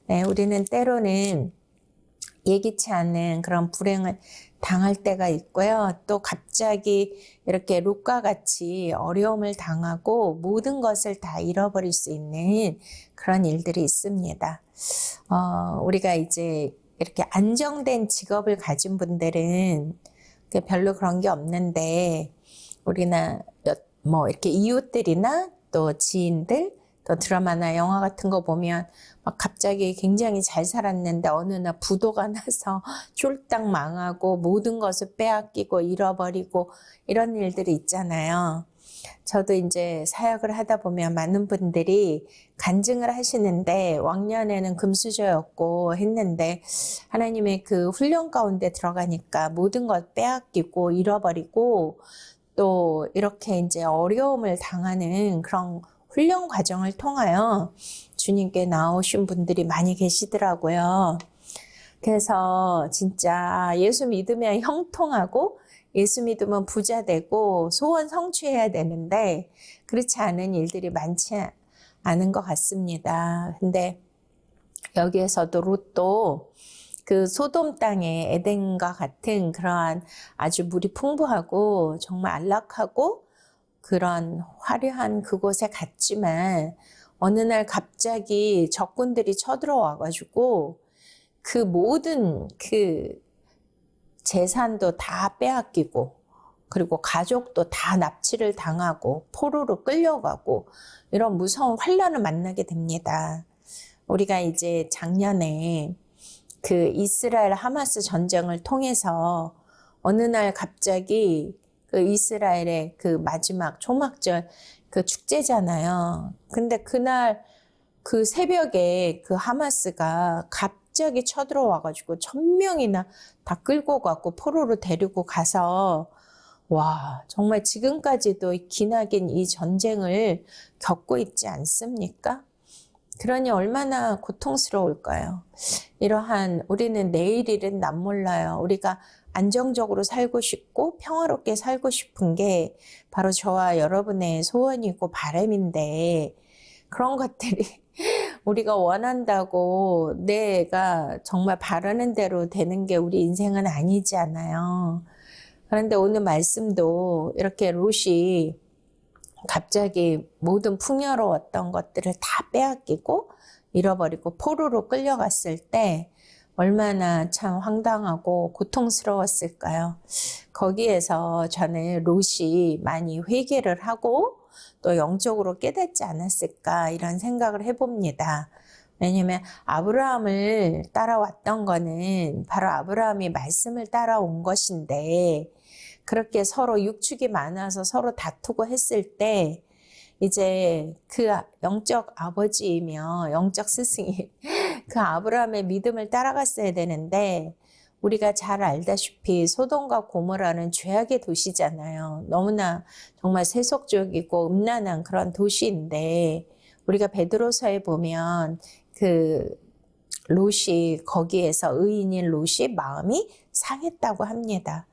네, 우리는 때로는 예기치 않은 그런 불행을 당할 때가 있고요. 또 갑자기 이렇게 롯과 같이 어려움을 당하고 모든 것을 다 잃어버릴 수 있는 그런 일들이 있습니다. 우리가 이제 이렇게 안정된 직업을 가진 분들은 별로 그런 게 없는데, 우리나 뭐 이렇게 이웃들이나 또 지인들, 또 드라마나 영화 같은 거 보면 막 갑자기 굉장히 잘 살았는데 어느 날 부도가 나서 쫄딱 망하고 모든 것을 빼앗기고 잃어버리고 이런 일들이 있잖아요. 저도 이제 사역을 하다 보면 많은 분들이 간증을 하시는데, 왕년에는 금수저였고 했는데 하나님의 그 훈련 가운데 들어가니까 모든 것 빼앗기고 잃어버리고 또 이렇게 이제 어려움을 당하는 그런 훈련 과정을 통하여 주님께 나오신 분들이 많이 계시더라고요. 그래서 진짜 예수 믿으면 형통하고 예수 믿으면 부자 되고 소원 성취해야 되는데 그렇지 않은 일들이 많지 않은 것 같습니다. 근데 여기에서도 롯도 그 소돔 땅의 에덴과 같은 그러한 아주 물이 풍부하고 정말 안락하고 그런 화려한 그곳에 갔지만 어느 날 갑자기 적군들이 쳐들어와가지고 그 모든 그 재산도 다 빼앗기고 그리고 가족도 다 납치를 당하고 포로로 끌려가고 이런 무서운 환란을 만나게 됩니다. 우리가 이제 작년에 그 이스라엘 하마스 전쟁을 통해서 어느 날 갑자기 그 이스라엘의 그 마지막 초막절 그 축제잖아요. 근데 그날 그 새벽에 그 하마스가 갑자기 쳐들어와가지고 1000명이나 다 끌고 가고 포로로 데리고 가서 와, 정말 지금까지도 기나긴 이 전쟁을 겪고 있지 않습니까? 그러니 얼마나 고통스러울까요? 이러한 우리는 내일 일은 남 몰라요. 우리가 안정적으로 살고 싶고 평화롭게 살고 싶은 게 바로 저와 여러분의 소원이고 바람인데 그런 것들이 우리가 원한다고 내가 정말 바라는 대로 되는 게 우리 인생은 아니지 않아요. 그런데 오늘 말씀도 이렇게 롯이 갑자기 모든 풍요로웠던 것들을 다 빼앗기고 잃어버리고 포로로 끌려갔을 때 얼마나 참 황당하고 고통스러웠을까요? 거기에서 저는 롯이 많이 회개를 하고 또 영적으로 깨닫지 않았을까 이런 생각을 해봅니다. 왜냐하면 아브라함을 따라왔던 거는 바로 아브라함이 말씀을 따라온 것인데 그렇게 서로 육축이 많아서 서로 다투고 했을 때 이제 그 영적 아버지이며 영적 스승이 그 아브라함의 믿음을 따라갔어야 되는데 우리가 잘 알다시피 소돔과 고모라는 죄악의 도시잖아요. 너무나 정말 세속적이고 음란한 그런 도시인데 우리가 베드로서에 보면 그 롯이 거기에서 의인인 롯이 마음이 상했다고 합니다.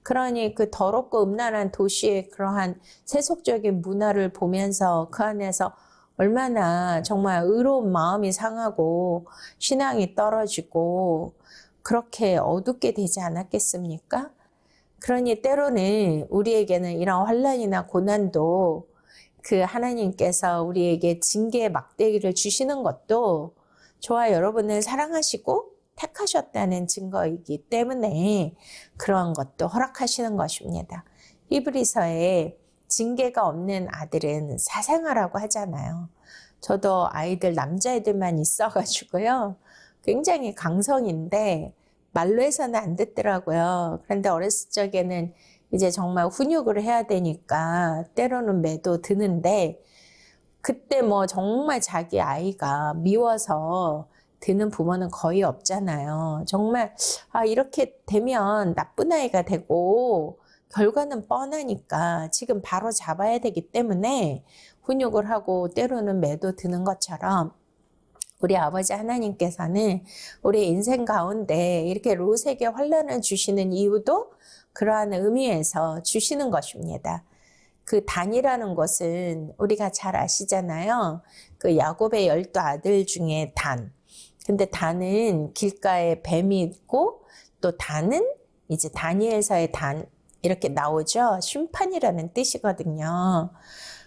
그러니 그 더럽고 음란한 도시의 그러한 세속적인 문화를 보면서 그 안에서 얼마나 정말 의로운 마음이 상하고 신앙이 떨어지고 그렇게 어둡게 되지 않았겠습니까? 그러니 때로는 우리에게는 이런 환난이나 고난도 그 하나님께서 우리에게 징계의 막대기를 주시는 것도 저와 여러분을 사랑하시고 택하셨다는 증거이기 때문에 그러한 것도 허락하시는 것입니다. 히브리서에 징계가 없는 아들은 사생아라고 하잖아요. 저도 아이들 남자애들만 있어가지고요. 굉장히 강성인데 말로 해서는 안 듣더라고요. 그런데 어렸을 적에는 이제 정말 훈육을 해야 되니까 때로는 매도 드는데 그때 뭐 정말 자기 아이가 미워서 드는 부모는 거의 없잖아요. 정말 이렇게 되면 나쁜 아이가 되고 결과는 뻔하니까 지금 바로 잡아야 되기 때문에 훈육을 하고 때로는 매도 드는 것처럼 우리 아버지 하나님께서는 우리 인생 가운데 이렇게 롯에게 환난을 주시는 이유도 그러한 의미에서 주시는 것입니다. 그 단이라는 것은 우리가 잘 아시잖아요. 그 야곱의 12아들 중에 단. 근데 단은 길가에 뱀이 있고 또 단은 이제 다니엘서의 단 이렇게 나오죠. 심판이라는 뜻이거든요.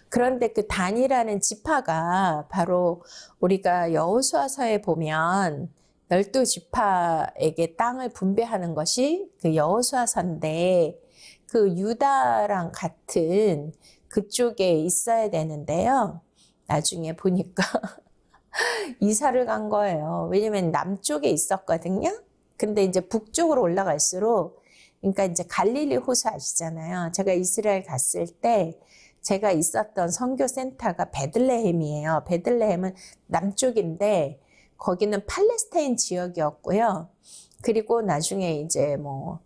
그런데 그 단이라는 지파가 바로 우리가 여호수아서에 보면 12지파에게 땅을 분배하는 것이 그 여호수아서인데 그 유다랑 같은 그쪽에 있어야 되는데요. 나중에 보니까 이사를 간 거예요. 왜냐면 남쪽에 있었거든요. 근데 이제 북쪽으로 올라갈수록 그러니까 이제 갈릴리 호수 아시잖아요. 제가 이스라엘 갔을 때 제가 있었던 선교센터가 베들레헴이에요. 베들레헴은 남쪽인데 거기는 팔레스타인 지역이었고요. 그리고 나중에 이제 뭐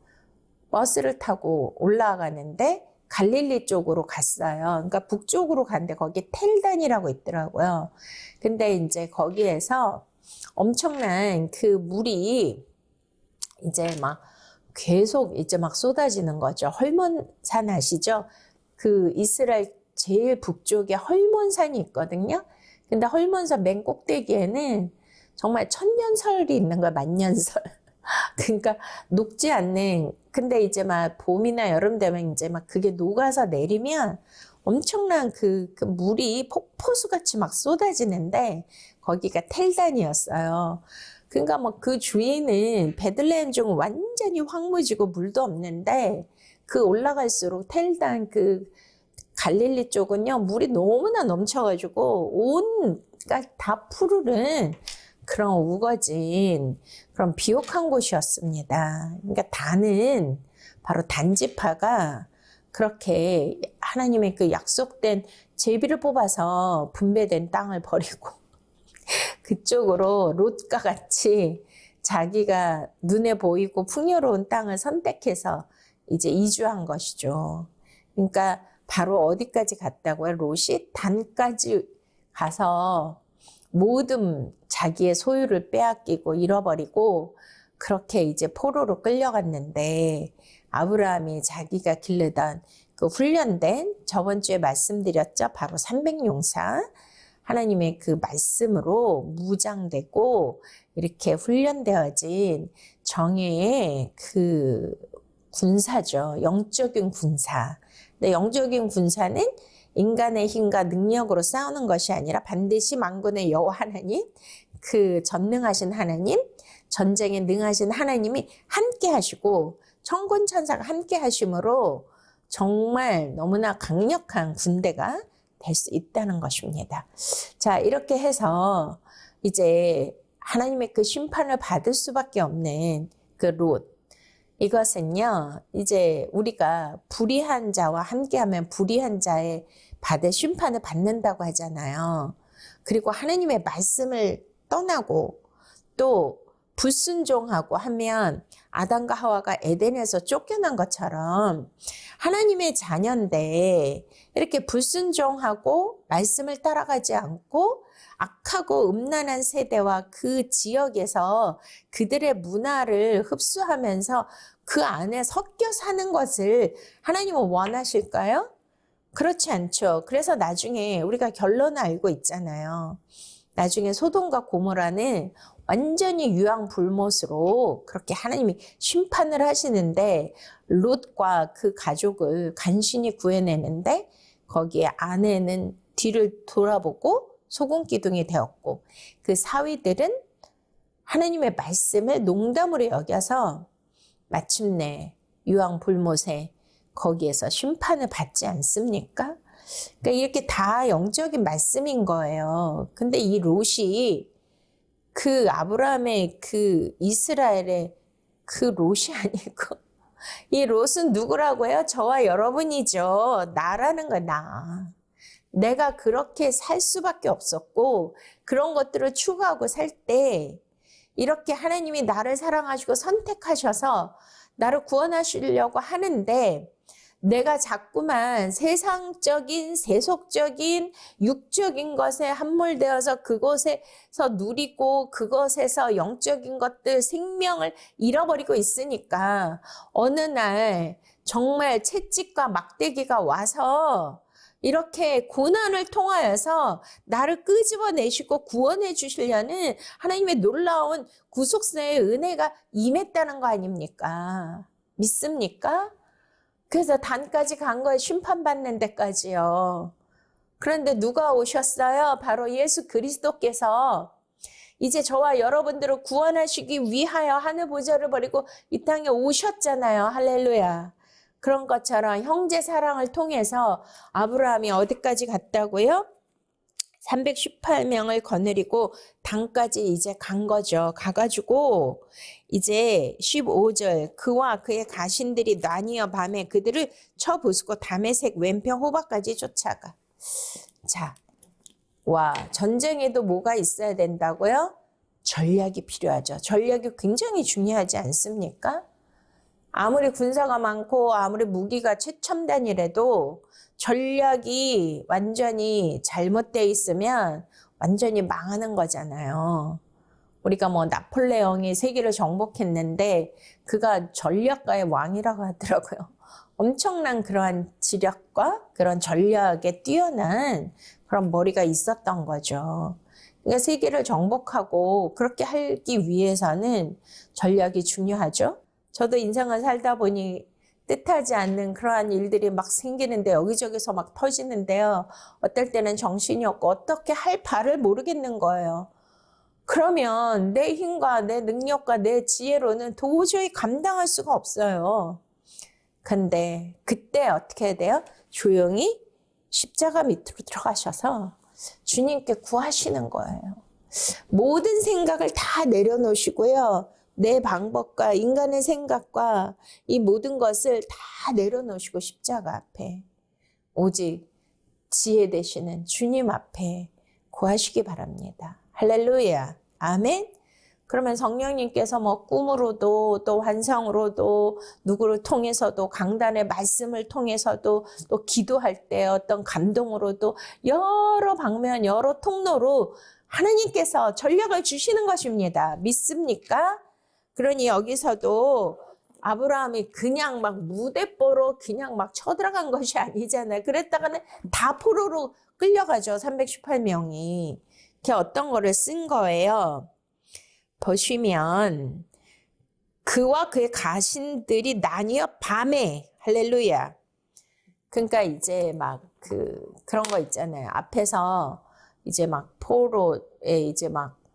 버스를 타고 올라가는데 갈릴리 쪽으로 갔어요. 그러니까 북쪽으로 갔는데 거기 텔단이라고 있더라고요. 근데 이제 거기에서 엄청난 그 물이 이제 막 계속 이제 막 쏟아지는 거죠. 헐몬산 아시죠? 그 이스라엘 제일 북쪽에 헐몬산이 있거든요. 근데 헐몬산 맨 꼭대기에는 정말 천년설이 있는 거야, 만년설. 그러니까 녹지 않는, 근데 이제 막 봄이나 여름 되면 이제 막 그게 녹아서 내리면 엄청난 그 물이 폭포수 같이 막 쏟아지는데 거기가 텔단이었어요. 그러니까 뭐 그 주위는 베들레헴 쪽은 완전히 황무지고 물도 없는데 그 올라갈수록 텔단 그 갈릴리 쪽은요 물이 너무나 넘쳐가지고 온 그러니까 다 푸르른 그런 우거진 그런 비옥한 곳이었습니다. 그러니까 단은 바로 단지파가 그렇게 하나님의 그 약속된 제비를 뽑아서 분배된 땅을 버리고 그쪽으로 롯과 같이 자기가 눈에 보이고 풍요로운 땅을 선택해서 이제 이주한 것이죠. 그러니까 바로 어디까지 갔다고요? 롯이 단까지 가서 모든 자기의 소유를 빼앗기고 잃어버리고 그렇게 이제 포로로 끌려갔는데 아브라함이 자기가 기르던 그 훈련된 저번 주에 말씀드렸죠. 바로 300용사 하나님의 그 말씀으로 무장되고 이렇게 훈련되어진 정예의 그 군사죠. 영적인 군사. 근데 영적인 군사는 인간의 힘과 능력으로 싸우는 것이 아니라 반드시 만군의 여호와 하나님, 그 전능하신 하나님, 전쟁에 능하신 하나님이 함께 하시고 천군 천사가 함께 하심으로 정말 너무나 강력한 군대가 될 수 있다는 것입니다. 자, 이렇게 해서 이제 하나님의 그 심판을 받을 수밖에 없는 그 롯. 이것은요, 이제 우리가 불의한 자와 함께하면 불의한 자의 받을 심판을 받는다고 하잖아요. 그리고 하나님의 말씀을 떠나고 또 불순종하고 하면 아담과 하와가 에덴에서 쫓겨난 것처럼 하나님의 자녀인데 이렇게 불순종하고 말씀을 따라가지 않고 악하고 음란한 세대와 그 지역에서 그들의 문화를 흡수하면서 그 안에 섞여 사는 것을 하나님은 원하실까요? 그렇지 않죠. 그래서 나중에 우리가 결론을 알고 있잖아요. 나중에 소돔과 고모라는 완전히 유황불못으로 그렇게 하나님이 심판을 하시는데 롯과 그 가족을 간신히 구해내는데 거기에 아내는 뒤를 돌아보고 소금기둥이 되었고 그 사위들은 하나님의 말씀을 농담으로 여겨서 마침내 유황불못에 거기에서 심판을 받지 않습니까? 그러니까 이렇게 다 영적인 말씀인 거예요. 근데 이 롯이 그 아브라함의 그 이스라엘의 그 롯이 아니고 이 롯은 누구라고요? 저와 여러분이죠. 나라는 거야, 나. 내가 그렇게 살 수밖에 없었고 그런 것들을 추구하고 살 때 이렇게 하나님이 나를 사랑하시고 선택하셔서 나를 구원하시려고 하는데 내가 자꾸만 세상적인, 세속적인, 육적인 것에 함몰되어서 그곳에서 누리고 그것에서 영적인 것들, 생명을 잃어버리고 있으니까 어느 날 정말 채찍과 막대기가 와서 이렇게 고난을 통하여서 나를 끄집어내시고 구원해 주시려는 하나님의 놀라운 구속사의 은혜가 임했다는 거 아닙니까? 믿습니까? 그래서 단까지 간 거예요. 심판받는 데까지요. 그런데 누가 오셨어요? 바로 예수 그리스도께서 이제 저와 여러분들을 구원하시기 위하여 하늘 보좌를 버리고 이 땅에 오셨잖아요. 할렐루야. 그런 것처럼 형제 사랑을 통해서 아브라함이 어디까지 갔다고요? 318명을 거느리고 단까지 이제 간 거죠. 가가지고 이제 15절 그와 그의 가신들이 나뉘어 밤에 그들을 쳐부수고 다메섹 왼편 호박까지 쫓아가. 자, 와, 전쟁에도 뭐가 있어야 된다고요? 전략이 필요하죠. 전략이 굉장히 중요하지 않습니까? 아무리 군사가 많고 아무리 무기가 최첨단이라도 전략이 완전히 잘못되어 있으면 완전히 망하는 거잖아요. 우리가 뭐 나폴레옹이 세계를 정복했는데 그가 전략가의 왕이라고 하더라고요. 엄청난 그러한 지략과 그런 전략에 뛰어난 그런 머리가 있었던 거죠. 그러니까 세계를 정복하고 그렇게 하기 위해서는 전략이 중요하죠. 저도 인생을 살다 보니 뜻하지 않는 그러한 일들이 막 생기는데 여기저기서 막 터지는데요. 어떨 때는 정신이 없고 어떻게 할 바를 모르겠는 거예요. 그러면 내 힘과 내 능력과 내 지혜로는 도저히 감당할 수가 없어요. 근데 그때 어떻게 해야 돼요? 조용히 십자가 밑으로 들어가셔서 주님께 구하시는 거예요. 모든 생각을 다 내려놓으시고요. 내 방법과 인간의 생각과 이 모든 것을 다 내려놓으시고 십자가 앞에 오직 지혜 되시는 주님 앞에 구하시기 바랍니다. 할렐루야. 아멘. 그러면 성령님께서 뭐 꿈으로도 또 환상으로도 누구를 통해서도 강단의 말씀을 통해서도 또 기도할 때 어떤 감동으로도 여러 방면 여러 통로로 하나님께서 전략을 주시는 것입니다. 믿습니까? 그러니 여기서도 아브라함이 그냥 막 무대뽀로 그냥 막 쳐들어간 것이 아니잖아요. 그랬다가는 다 포로로 끌려가죠. 318명이. 그게 어떤 거를 쓴 거예요. 보시면 그와 그의 가신들이 나뉘어 밤에 할렐루야. 그러니까 이제 막 그런 거 있잖아요. 앞에서 이제 막 포로에 이제 막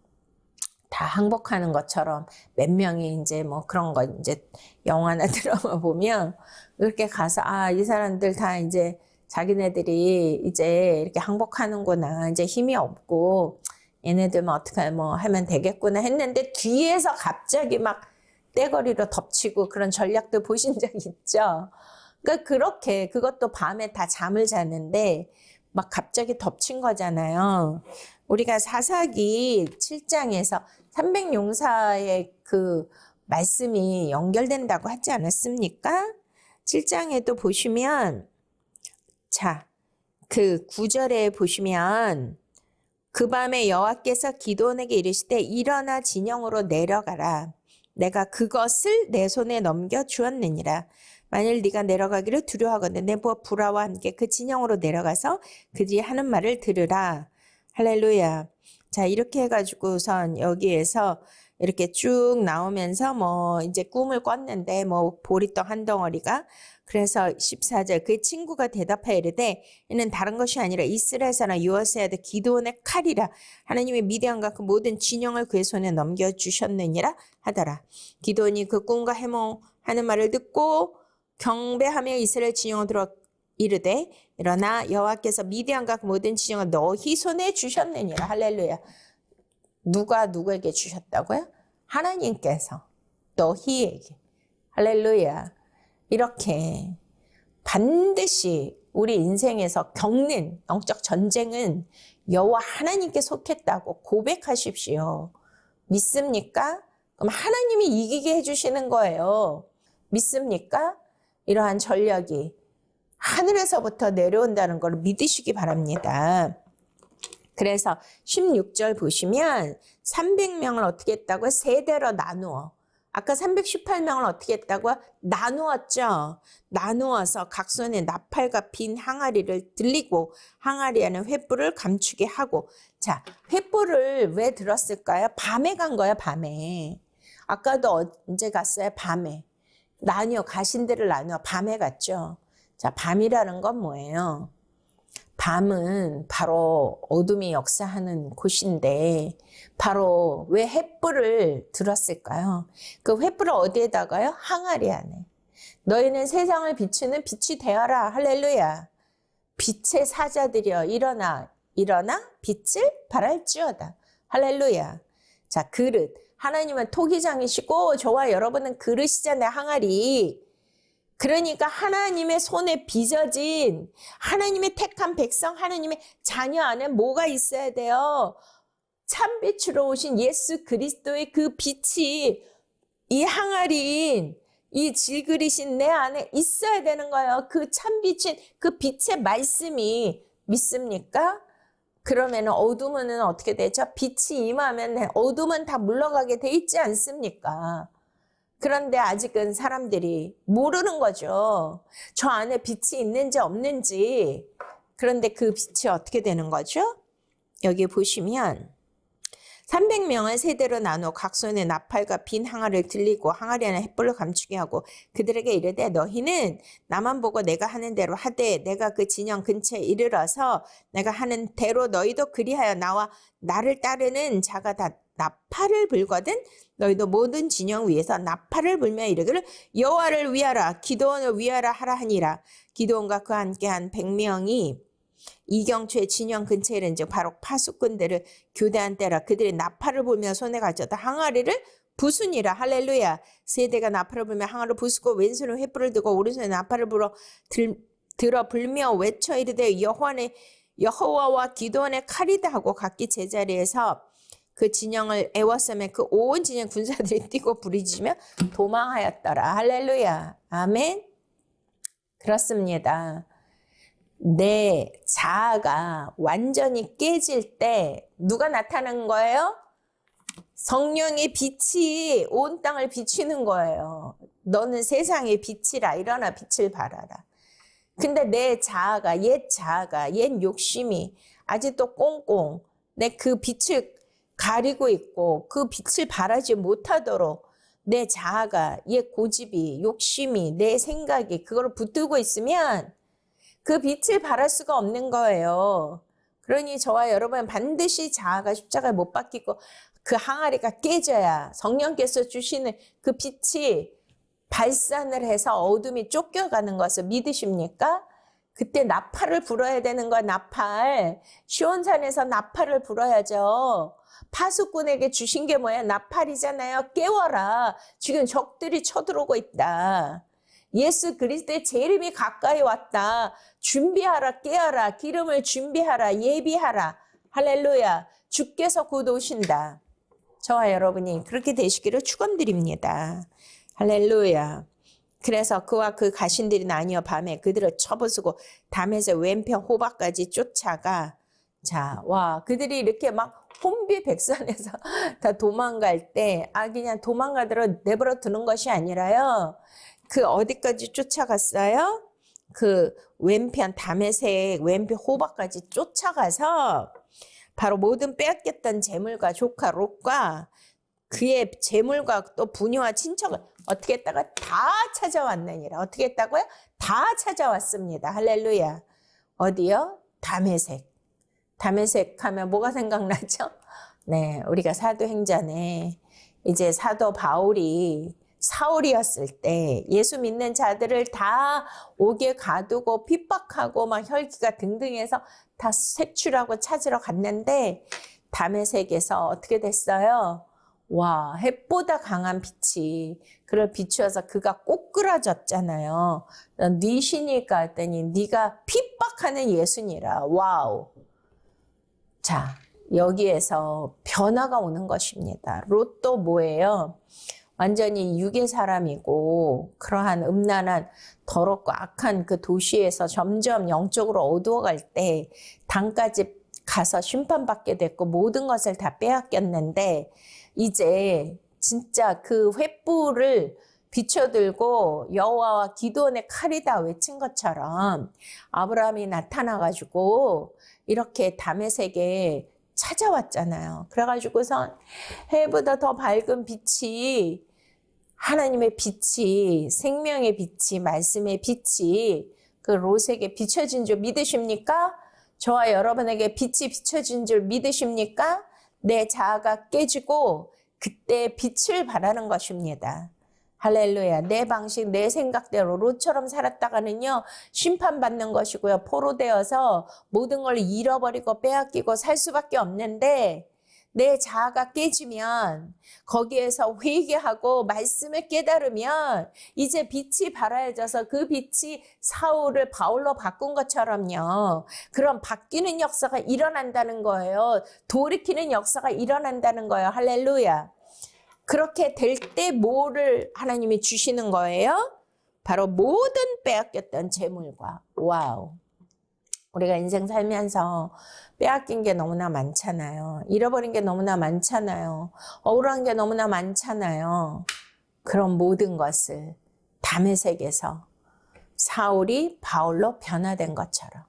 다 항복하는 것처럼 몇 명이 이제 뭐 그런 거 이제 영화나 드라마 보면 이렇게 가서 이 사람들 다 이제 자기네들이 이제 이렇게 항복하는구나. 이제 힘이 없고 얘네들만 어떻게 뭐 하면 되겠구나 했는데 뒤에서 갑자기 막 떼거리로 덮치고 그런 전략도 보신 적 있죠? 그러니까 그렇게 그것도 밤에 다 잠을 자는데 막 갑자기 덮친 거잖아요. 우리가 사사기 7장에서 300용사의 그 말씀이 연결된다고 하지 않았습니까? 7장에도 보시면 자, 그 9절에 보시면 그 밤에 여호와께서 기드온에게 이르시되 일어나 진영으로 내려가라. 내가 그것을 내 손에 넘겨 주었느니라. 만일 네가 내려가기를 두려워하거든 내 부하 부라와 함께 그 진영으로 내려가서 그들이 하는 말을 들으라. 할렐루야. 자, 이렇게 해가지고 우선 여기에서 이렇게 쭉 나오면서 뭐 이제 꿈을 꿨는데 뭐 보리떡 한 덩어리가 그래서 14절 그 친구가 대답하여 이르되 이는 다른 것이 아니라 이스라엘 사람 여호사의 아들 기드온의 칼이라. 하나님의 미디안과 그 모든 진영을 그의 손에 넘겨주셨느니라 하더라. 기드온이 그 꿈과 해몽하는 말을 듣고 경배하며 이스라엘 진영으로 들어 이르되 일어나 여호와께서 미디안과 그 모든 진영을 너희 손에 주셨느니라. 할렐루야. 누가 누구에게 주셨다고요? 하나님께서 너희에게. 할렐루야. 이렇게 반드시 우리 인생에서 겪는 영적 전쟁은 여호와 하나님께 속했다고 고백하십시오. 믿습니까? 그럼 하나님이 이기게 해주시는 거예요. 믿습니까? 이러한 전략이 하늘에서부터 내려온다는 걸 믿으시기 바랍니다. 그래서 16절 보시면 300명을 어떻게 했다고요? 세대로 나누어. 아까 318명을 어떻게 했다고요? 나누었죠. 나누어서 각 손에 나팔과 빈 항아리를 들리고 항아리 안에 횃불을 감추게 하고. 자, 횃불을 왜 들었을까요? 밤에 간 거야, 밤에. 아까도 언제 갔어요? 밤에. 나뉘어, 가신들을 나누어 밤에 갔죠. 자, 밤이라는 건 뭐예요? 밤은 바로 어둠이 역사하는 곳인데 바로 왜 횃불을 들었을까요? 그 횃불을 어디에다가요? 항아리 안에. 너희는 세상을 비추는 빛이 되어라. 할렐루야. 빛의 사자들이여 일어나 빛을 발할지어다. 할렐루야. 자, 그릇. 하나님은 토기장이시고 저와 여러분은 그릇이잖아요. 항아리. 그러니까 하나님의 손에 빚어진 하나님의 택한 백성, 하나님의 자녀 안에 뭐가 있어야 돼요? 참빛으로 오신 예수 그리스도의 그 빛이 이 항아리인 이 질그리신 내 안에 있어야 되는 거예요. 그 참빛인 그 빛의 말씀이 믿습니까? 그러면 어둠은 어떻게 되죠? 빛이 임하면 어둠은 다 물러가게 돼 있지 않습니까? 그런데 아직은 사람들이 모르는 거죠. 저 안에 빛이 있는지 없는지. 그런데 그 빛이 어떻게 되는 거죠? 여기 보시면 300명을 세대로 나누어 각 손에 나팔과 빈 항아리를 들리고 항아리 안에 횃불을 감추게 하고 그들에게 이르되 너희는 나만 보고 내가 하는 대로 하되 내가 그 진영 근처에 이르러서 내가 하는 대로 너희도 그리하여 나와 나를 따르는 자가 다 나팔을 불거든 너희도 모든 진영 위에서 나팔을 불며 이르기를 여호와를 위하라 기드온을 위하라 하라 하니라. 기드온과 그와 함께한 100명이 이경초의 진영 근처에 이른즉 바로 파수꾼들을 교대한 때라. 그들이 나팔을 불며 손에 가져다 항아리를 부수니라. 할렐루야. 세대가 나팔을 불며 항아리를 부수고 왼손에 횃불을 들고 오른손에 나팔을 들어 불며 외쳐 이르되 여호와와 기드온의 칼이다 하고 각기 제자리에서 그 진영을 애워싸매 그 온 진영 군사들이 뛰고 부르짖으며 도망하였더라. 할렐루야. 아멘. 그렇습니다. 내 자아가 완전히 깨질 때 누가 나타나는 거예요? 성령의 빛이 온 땅을 비추는 거예요. 너는 세상의 빛이라 일어나 빛을 발하라. 근데 내 자아가 옛 욕심이 아직도 꽁꽁 내 그 빛을 가리고 있고 그 빛을 발하지 못하도록 내 자아가 옛 고집이 욕심이 내 생각이 그걸 붙들고 있으면 그 빛을 발할 수가 없는 거예요. 그러니 저와 여러분 반드시 자아가 십자가에 못 박히고 그 항아리가 깨져야 성령께서 주시는 그 빛이 발산을 해서 어둠이 쫓겨가는 것을 믿으십니까? 그때 나팔을 불어야 되는 거야. 나팔. 시온산에서 나팔을 불어야죠. 파수꾼에게 주신 게 뭐야? 나팔이잖아요. 깨워라. 지금 적들이 쳐들어오고 있다. 예수 그리스도의 재림이 가까이 왔다. 준비하라. 깨어라. 기름을 준비하라. 예비하라. 할렐루야. 주께서 곧 오신다. 저와 여러분이 그렇게 되시기를 축원드립니다. 할렐루야. 그래서 그와 그 가신들이 나뉘어 밤에 그들을 쳐부수고 담에서 왼편 호박까지 쫓아가. 자, 와, 그들이 이렇게 막 혼비백산해서 다 도망갈 때, 그냥 도망가도록 내버려 두는 것이 아니라요. 그 어디까지 쫓아갔어요? 그 왼편 다메섹 왼편 호박까지 쫓아가서 바로 모든 빼앗겼던 재물과 조카 롯과 그의 재물과 또 부녀와 친척을 어떻게 했다가 다 찾아왔느니라. 어떻게 했다고요? 다 찾아왔습니다. 할렐루야. 어디요? 다메섹. 다메섹 하면 뭐가 생각나죠? 네, 우리가 사도행전에 이제 사도 바울이 사울이었을 때 예수 믿는 자들을 다 옥에 가두고 핍박하고 막 혈기가 등등해서 다 색출하고 찾으러 갔는데 다메섹에서 어떻게 됐어요? 와, 햇보다 강한 빛이 그를 비추어서 그가 꼬꾸라졌잖아요. 네 신일까 했더니 네가 핍박하는 예수니라. 와우. 자, 여기에서 변화가 오는 것입니다. 롯도 뭐예요? 완전히 육의 사람이고 그러한 음란한 더럽고 악한 그 도시에서 점점 영적으로 어두워갈 때 단까지 가서 심판받게 됐고 모든 것을 다 빼앗겼는데 이제 진짜 그 횃불을 비춰들고 여호와와 기드온의 칼이다 외친 것처럼 아브라함이 나타나가지고 이렇게 다메섹에 찾아왔잖아요. 그래가지고선 해보다 더 밝은 빛이 하나님의 빛이 생명의 빛이 말씀의 빛이 그 롯에게 비춰진 줄 믿으십니까? 저와 여러분에게 빛이 비춰진 줄 믿으십니까? 내 자아가 깨지고 그때 빛을 발하는 것입니다. 할렐루야. 내 방식, 내 생각대로 롯처럼 살았다가는요, 심판받는 것이고요. 포로되어서 모든 걸 잃어버리고 빼앗기고 살 수밖에 없는데, 내 자아가 깨지면, 거기에서 회개하고 말씀을 깨달으면, 이제 빛이 발하여져서 그 빛이 사울을 바울로 바꾼 것처럼요. 그런 바뀌는 역사가 일어난다는 거예요. 돌이키는 역사가 일어난다는 거예요. 할렐루야. 그렇게 될 때 뭐를 하나님이 주시는 거예요? 바로 모든 빼앗겼던 재물과 와우. 우리가 인생 살면서 빼앗긴 게 너무나 많잖아요. 잃어버린 게 너무나 많잖아요. 억울한 게 너무나 많잖아요. 그런 모든 것을 다메섹에서 사울이 바울로 변화된 것처럼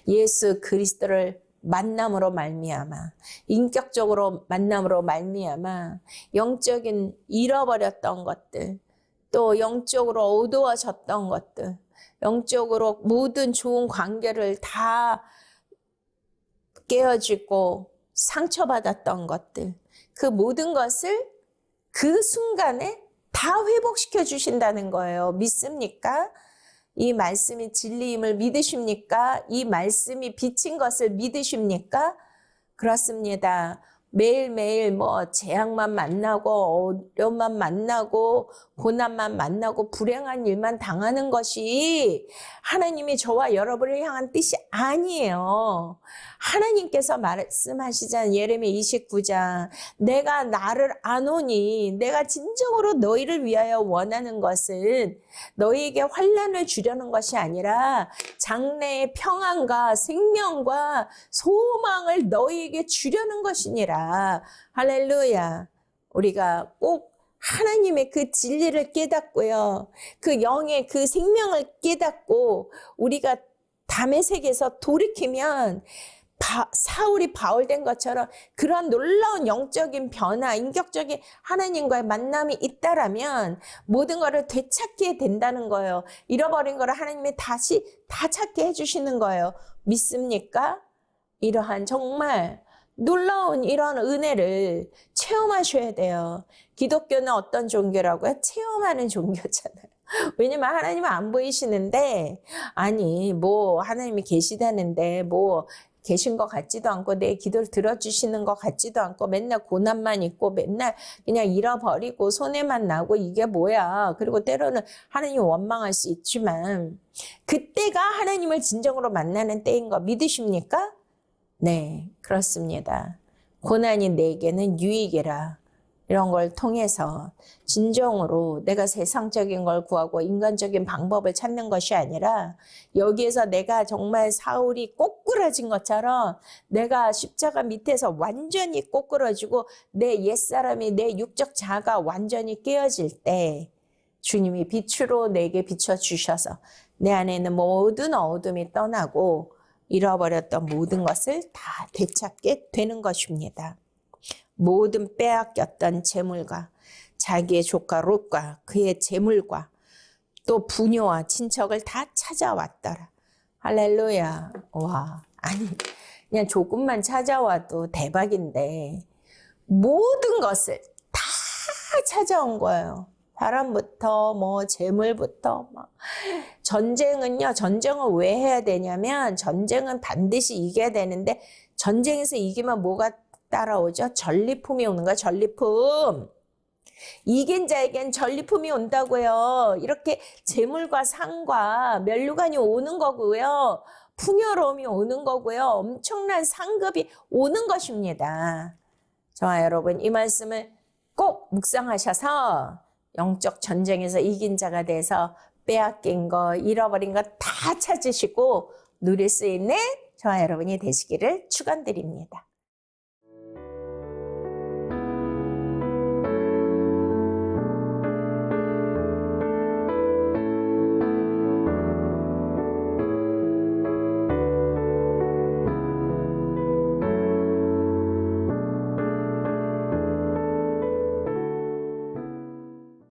예수 그리스도를 만남으로 말미암아 인격적으로 만남으로 말미암아 영적인 잃어버렸던 것들 또 영적으로 어두워졌던 것들 영적으로 모든 좋은 관계를 다 깨어지고 상처받았던 것들 그 모든 것을 그 순간에 다 회복시켜 주신다는 거예요. 믿습니까? 이 말씀이 진리임을 믿으십니까? 이 말씀이 빛인 것을 믿으십니까? 그렇습니다. 매일매일 재앙만 만나고 어려움만 만나고 고난만 만나고 불행한 일만 당하는 것이 하나님이 저와 여러분을 향한 뜻이 아니에요. 하나님께서 말씀하시잖아요. 예레미야 29장 내가 나를 아노니 내가 진정으로 너희를 위하여 원하는 것은 너희에게 환난을 주려는 것이 아니라 장래의 평안과 생명과 소망을 너희에게 주려는 것이니라. 할렐루야. 우리가 꼭 하나님의 그 진리를 깨닫고요. 그 영의 그 생명을 깨닫고 우리가 다메섹에서 돌이키면 사울이 바울된 것처럼 그런 놀라운 영적인 변화, 인격적인 하나님과의 만남이 있다라면 모든 것을 되찾게 된다는 거예요. 잃어버린 것을 하나님이 다시 다 찾게 해주시는 거예요. 믿습니까? 이러한 정말 놀라운 이런 은혜를 체험하셔야 돼요. 기독교는 어떤 종교라고요? 체험하는 종교잖아요. 왜냐면 하나님은 안 보이시는데 아니 하나님이 계시다는데 계신 것 같지도 않고 내 기도를 들어주시는 것 같지도 않고 맨날 고난만 있고 맨날 그냥 잃어버리고 손해만 나고 이게 뭐야. 그리고 때로는 하나님 원망할 수 있지만 그때가 하나님을 진정으로 만나는 때인 거 믿으십니까? 네, 그렇습니다. 고난이 내게는 유익이라. 이런 걸 통해서 진정으로 내가 세상적인 걸 구하고 인간적인 방법을 찾는 것이 아니라 여기에서 내가 정말 사울이 꼬꾸라진 것처럼 내가 십자가 밑에서 완전히 꼬꾸라지고 내 옛사람이 내 육적 자아가 완전히 깨어질 때 주님이 빛으로 내게 비춰주셔서 내 안에 있는 모든 어둠이 떠나고 잃어버렸던 모든 것을 다 되찾게 되는 것입니다. 모든 빼앗겼던 재물과 자기의 조카 롯과 그의 재물과 또 부녀와 친척을 다 찾아왔더라. 할렐루야. 와, 아니 그냥 조금만 찾아와도 대박인데 모든 것을 다 찾아온 거예요. 사람부터 재물부터 전쟁은요. 전쟁을 왜 해야 되냐면 전쟁은 반드시 이겨야 되는데 전쟁에서 이기면 뭐가 따라오죠? 전리품이 오는 거야. 전리품. 이긴 자에겐 전리품이 온다고요. 이렇게 재물과 상과 면류관이 오는 거고요. 풍요로움이 오는 거고요. 엄청난 상급이 오는 것입니다. 저와 여러분 이 말씀을 꼭 묵상하셔서 영적 전쟁에서 이긴 자가 돼서 빼앗긴 거, 잃어버린 거 다 찾으시고 누릴 수 있는 저와 여러분이 되시기를 축원드립니다.